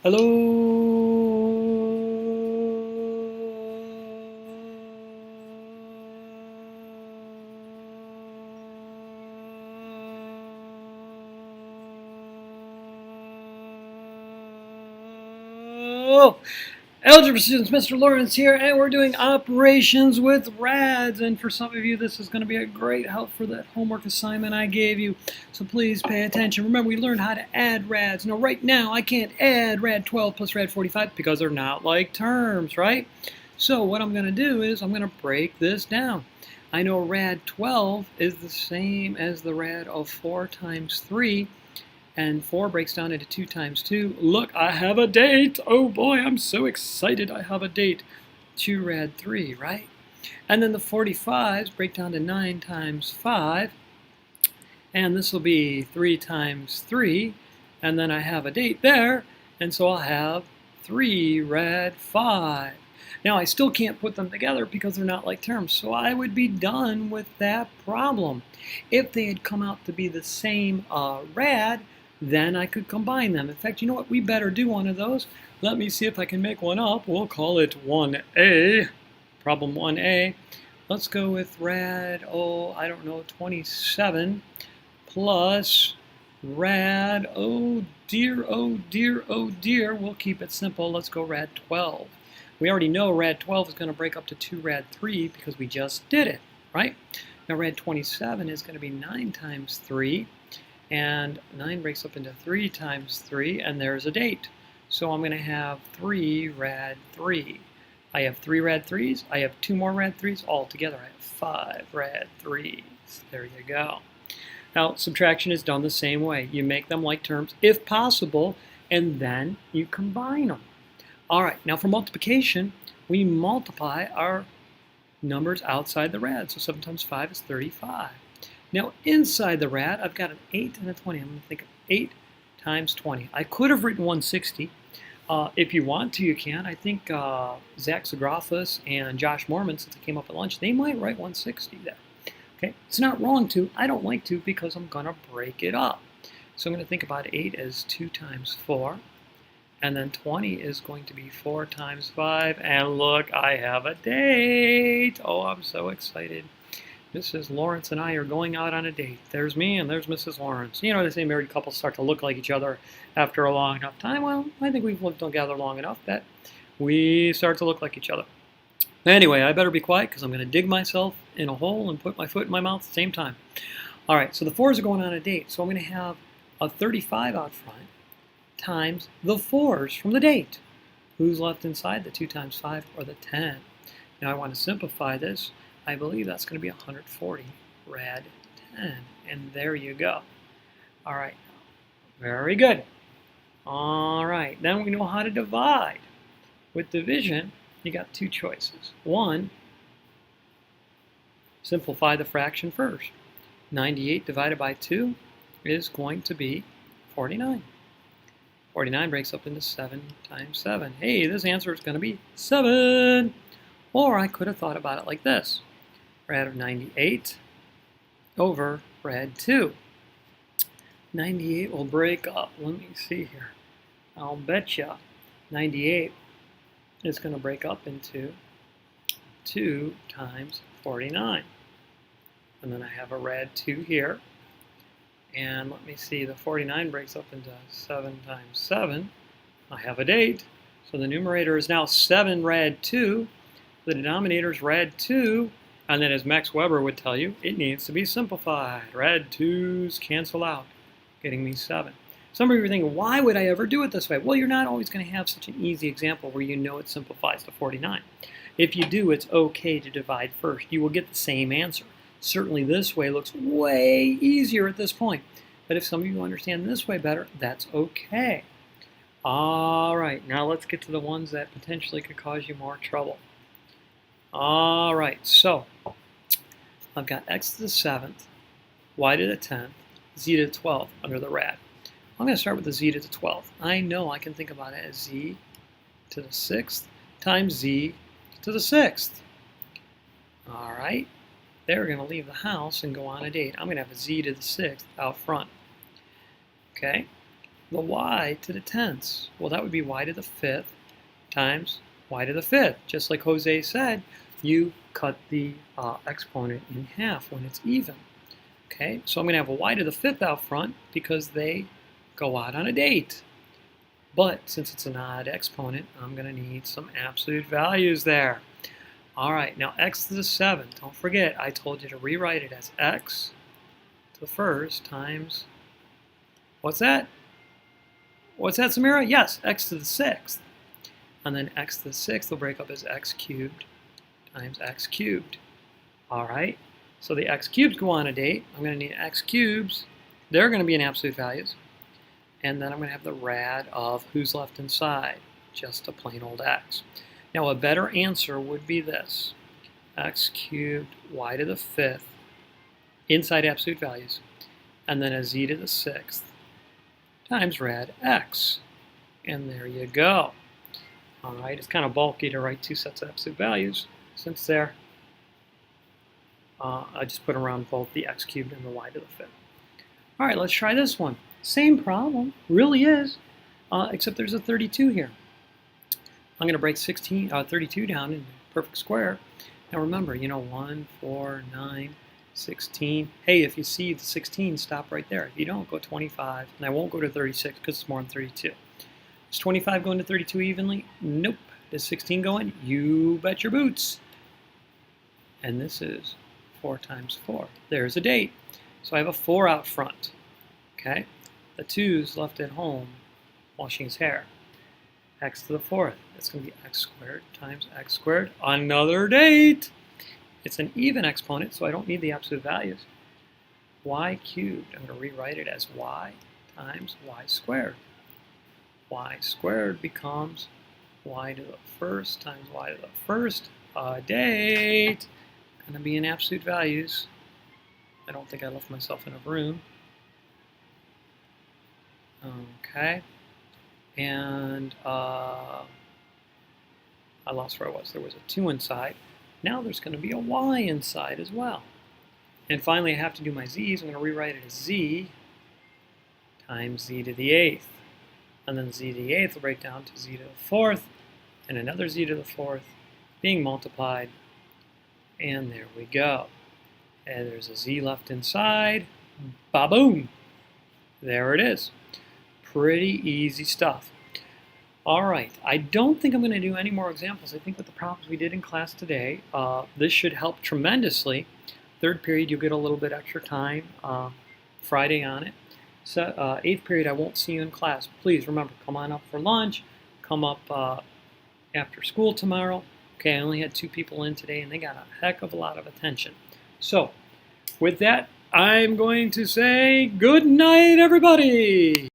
Hello. Algebra students, Mr. Lawrence here, and we're doing operations with Rads. And for some of you, this is going to be a great help for that homework assignment I gave you. So please pay attention. Remember, we learned how to add Rads. Now, right now, I can't add Rad 12 plus Rad 45 because they're not like terms, right? So what I'm going to do is I'm going to break this down. I know Rad 12 is the same as the Rad of 4 times 3. And 4 breaks down into 2 times 2. Look, I have a date. Oh boy, I'm so excited I have a date. 2 rad 3, right? And then the 45s break down to 9 times 5. And this will be 3 times 3. And then I have a date there. And so I'll have 3 rad 5. Now, I still can't put them together because they're not like terms. So I would be done with that problem. If they had come out to be the same rad, then I could combine them. In fact, you know what? We better do one of those. Let me see if I can make one up. We'll call it 1A. Problem 1A. Let's go with rad, I don't know, 27 plus rad, oh dear, oh dear, oh dear. We'll keep it simple. Let's go rad 12. We already know rad 12 is going to break up to 2 rad 3 because we just did it, right? Now rad 27 is going to be 9 times 3. And 9 breaks up into 3 times 3, and there's a date. So I'm going to have 3 rad 3. I have 3 rad 3s. I have 2 more rad 3s. All together, I have 5 rad 3s. There you go. Now, subtraction is done the same way. You make them like terms, if possible, and then you combine them. All right, now for multiplication, we multiply our numbers outside the rad. So 7 times 5 is 35. Now, inside the rad, I've got an 8 and a 20. I'm going to think of 8 times 20. I could have written 160. If you want to, you can. I think Zach Zagrafis and Josh Mormon, since they came up at lunch, they might write 160 there. Okay, it's not wrong to. I don't like to because I'm going to break it up. So I'm going to think about 8 as 2 times 4. And then 20 is going to be 4 times 5. And look, I have a date. Oh, I'm so excited. Mrs. Lawrence and I are going out on a date. There's me and there's Mrs. Lawrence. You know, they say married couples start to look like each other after a long enough time. Well, I think we've lived together long enough that we start to look like each other. Anyway, I better be quiet because I'm going to dig myself in a hole and put my foot in my mouth at the same time. All right, so the 4s are going on a date. So I'm going to have a 35 out front times the 4s from the date. Who's left inside, the 2 times 5 or the 10? Now I want to simplify this. I believe that's going to be 140 rad 10. And there you go. All right. Very good. All right. Then we know how to divide. With division, you got 2 choices. One, simplify the fraction first. 98 divided by 2 is going to be 49. 49 breaks up into 7 times 7. Hey, this answer is going to be 7. Or I could have thought about it like this. Rad of 98 over rad 2. 98 will break up. Let me see here. I'll bet you 98 is going to break up into 2 times 49. And then I have a rad 2 here. And let me see, the 49 breaks up into 7 times 7. I have a date. So the numerator is now 7 rad 2. The denominator is rad 2. And then as Max Weber would tell you, it needs to be simplified. Rad 2's cancel out, getting me 7. Some of you are thinking, why would I ever do it this way? Well, you're not always going to have such an easy example where you know it simplifies to 49. If you do, it's okay to divide first. You will get the same answer. Certainly this way looks way easier at this point. But if some of you understand this way better, that's okay. All right, now let's get to the ones that potentially could cause you more trouble. All right, so I've got x to the 7th, y to the 10th, z to the 12th under the rad. I'm going to start with the z to the 12th. I know I can think about it as z to the 6th times z to the 6th. All right, they're going to leave the house and go on a date. I'm going to have a z to the 6th out front. Okay, the y to the tenths. Well, that would be y to the fifth times y to the fifth. Just like Jose said, you cut the exponent in half when it's even. Okay, so I'm going to have a y to the fifth out front because they go out on a date. But since it's an odd exponent, I'm going to need some absolute values there. All right, now x to the 7th. Don't forget, I told you to rewrite it as x to the first times, what's that? What's that, Samira? Yes, x to the 6th. And then x to the 6th will break up as x cubed times x cubed. All right, so the x cubes go on a date. I'm going to need x cubes. They're going to be in absolute values. And then I'm going to have the rad of who's left inside, just a plain old x. Now a better answer would be this, x cubed y to the 5th inside absolute values, and then a z to the 6th times rad x. And there you go. All right, it's kind of bulky to write two sets of absolute values since they're, I just put around both the x cubed and the y to the 5th. All right, let's try this one. Same problem, really is, except there's a 32 here. I'm going to break 32 down in a perfect square. Now remember, 1, 4, 9, 16. Hey, if you see the 16, stop right there. If you don't, go 25. And I won't go to 36 because it's more than 32. Is 25 going to 32 evenly? Nope. Is 16 going? You bet your boots. And this is 4 times 4. There's a date. So I have a 4 out front. Okay? The 2's left at home washing his hair. X to the 4th. It's going to be x squared times x squared. Another date. It's an even exponent, so I don't need the absolute values. Y cubed. I'm going to rewrite it as y times y squared. Y squared becomes y to the 1st times y to the 1st. A date. Going to be in absolute values. I don't think I left myself enough room. Okay, and I lost where I was. There was a 2 inside. Now there's going to be a y inside as well. And finally, I have to do my z's. I'm going to rewrite it as z times z to the 8th. And then z to the 8th will break down to z to the 4th, and another z to the 4th being multiplied. And there we go. And there's a z left inside. Ba-boom! There it is. Pretty easy stuff. All right, I don't think I'm going to do any more examples. I think with the problems we did in class today, this should help tremendously. Third period, you'll get a little bit extra time Friday on it. So, eighth period, I won't see you in class. Please remember, come on up for lunch. Come up after school tomorrow. Okay, I only had 2 people in today, and they got a heck of a lot of attention. So, with that, I'm going to say good night, everybody.